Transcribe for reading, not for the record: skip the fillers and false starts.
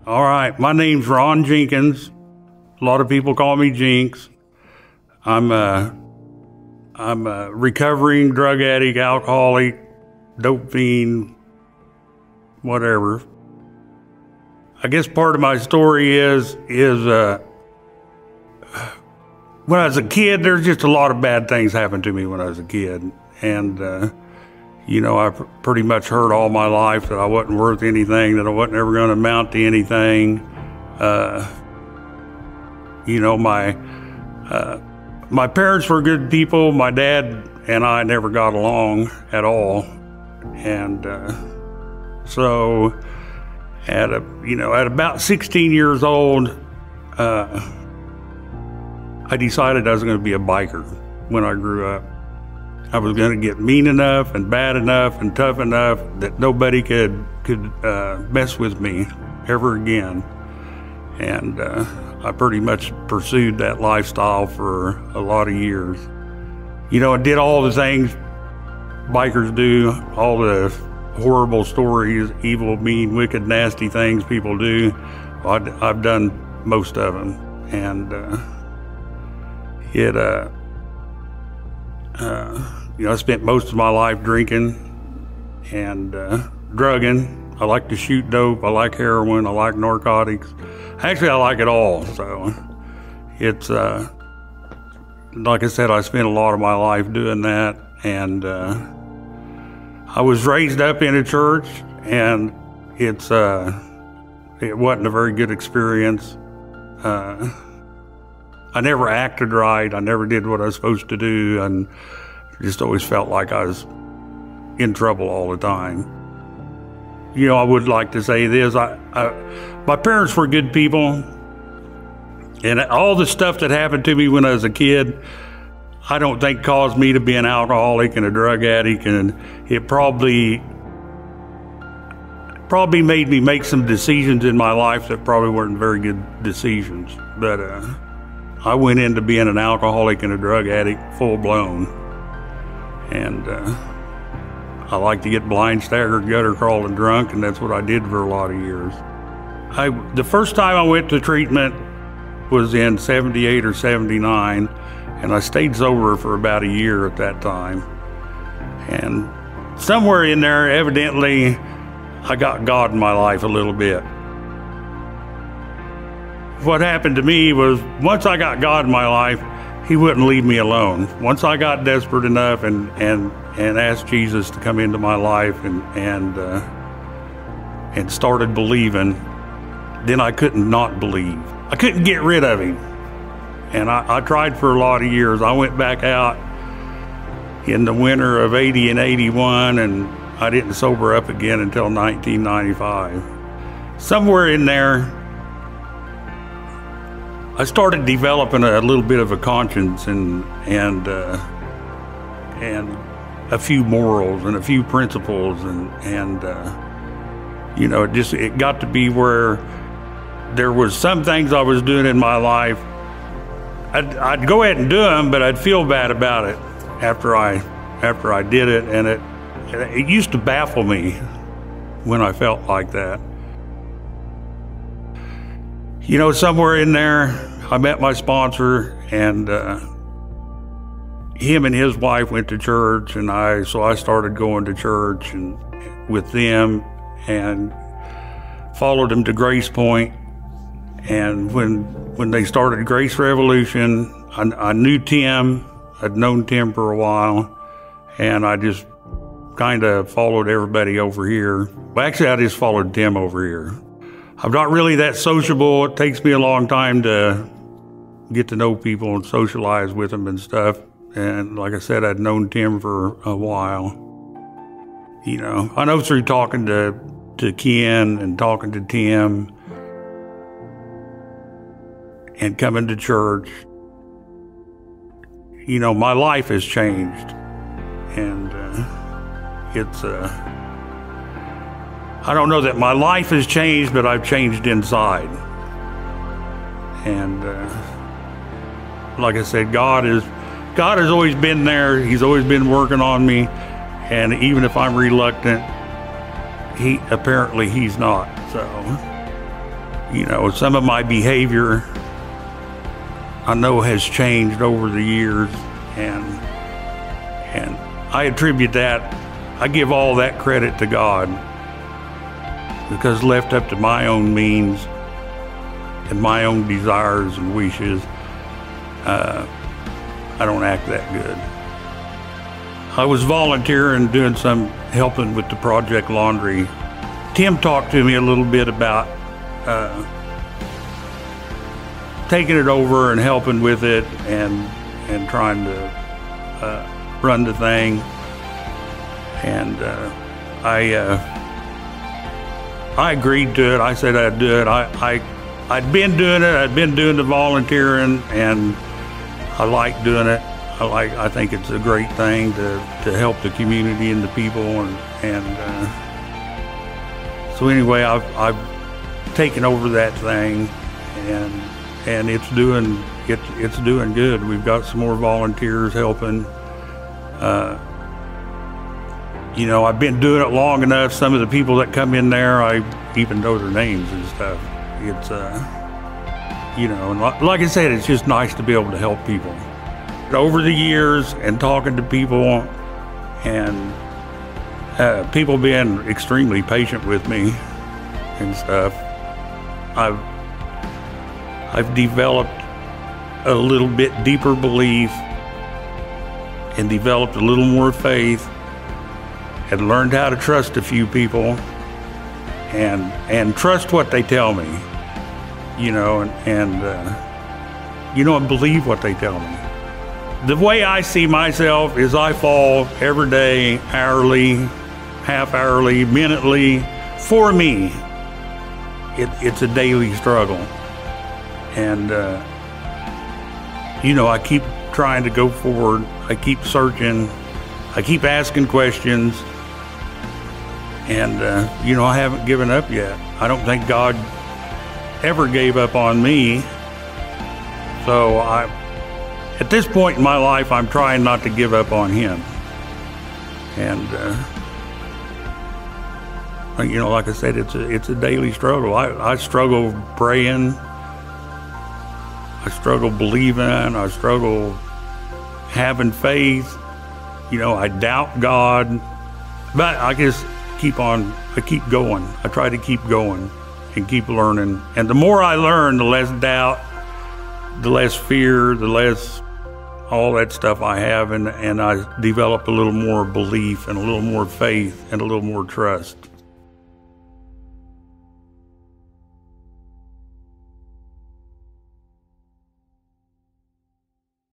All right, my name's Ron Jenkins. A lot of people call me Jinx. I'm a recovering drug addict, alcoholic, dope fiend, whatever. I guess part of my story is when I was a kid, there's just a lot of bad things happened to me when I was a kid. And, you know, I pretty much heard all my life that I wasn't worth anything, that I wasn't ever going to amount to anything. You know, my parents were good people. My dad and I never got along at all. And so at about 16 years old, I decided I was going to be a biker when I grew up. I was going to get mean enough and bad enough and tough enough that nobody could mess with me ever again. And I pretty much pursued that lifestyle for a lot of years. You know, I did all the things bikers do, all the horrible stories, evil, mean, wicked, nasty things people do. I've done most of them. And you know, I spent most of my life drinking and drugging. I like to shoot dope. I like heroin. I like narcotics. Actually, I like it all. So it's, like I said, I spent a lot of my life doing that. And I was raised up in a church, and it wasn't a very good experience. I never acted right. I never did what I was supposed to do, and just always felt like I was in trouble all the time. You know, I would like to say this. My parents were good people, and all the stuff that happened to me when I was a kid, I don't think caused me to be an alcoholic and a drug addict, and it probably made me make some decisions in my life that probably weren't very good decisions. But I went into being an alcoholic and a drug addict full blown. And I like to get blind, staggered, gutter crawled, and drunk, and that's what I did for a lot of years. The first time I went to treatment was in 78 or 79, and I stayed sober for about a year at that time. And somewhere in there, evidently, I got God in my life a little bit. What happened to me was, once I got God in my life, He wouldn't leave me alone. Once I got desperate enough and asked Jesus to come into my life and started believing, then I couldn't not believe. I couldn't get rid of Him. And I tried for a lot of years. I went back out in the winter of 80 and 81, and I didn't sober up again until 1995. Somewhere in there, I started developing a little bit of a conscience and a few morals and a few principles, and you know, it got to be where there was some things I was doing in my life. I'd go ahead and do them, but I'd feel bad about it after I did it, and it used to baffle me when I felt like that. You know, somewhere in there, I met my sponsor, and him and his wife went to church, and so I started going to church and with them, and followed them to Grace Point. And when they started Grace Revolution, I knew Tim. I'd known Tim for a while, and I just kind of followed everybody over here. Well, actually, I just followed Tim over here. I'm not really that sociable. It takes me a long time to get to know people and socialize with them and stuff. And like I said, I'd known Tim for a while. You know, I know through talking to Ken and talking to Tim and coming to church, you know, my life has changed. And I don't know that my life has changed, but I've changed inside. And like I said, God has always been there. He's always been working on me. And even if I'm reluctant, he's not. So You know, some of my behavior I know has changed over the years, and I attribute that, I give all that credit to God, because left up to my own means and my own desires and wishes, I don't act that good. I was volunteering, doing some helping with the Project Laundry. Tim talked to me a little bit about taking it over and helping with it, and trying to run the thing. And I agreed to it. I said I'd do it. I'd been doing it. I'd been doing the volunteering, and I like doing it. I think it's a great thing to help the community and the people, and so anyway, I've taken over that thing, and it's doing good. We've got some more volunteers helping. You know, I've been doing it long enough. Some of the people that come in there, I even know their names and stuff. It's you know, and like I said, it's just nice to be able to help people. Over the years, and talking to people, and people being extremely patient with me and stuff, I've developed a little bit deeper belief, and developed a little more faith, and learned how to trust a few people, and trust what they tell me, you know, and believe what they tell me. The way I see myself is I fall every day, hourly, half-hourly, minutely. For me, it's a daily struggle. And, you know, I keep trying to go forward. I keep searching. I keep asking questions. And, you know, I haven't given up yet. I don't think God ever gave up on me. So at this point in my life, I'm trying not to give up on Him. And, you know, like I said, it's a daily struggle. I struggle praying. I struggle believing. I struggle having faith. You know, I doubt God. But I just keep on. I keep going. I try to keep going and keep learning. And the more I learn, the less doubt, the less fear, the less all that stuff I have, and I develop a little more belief and a little more faith and a little more trust.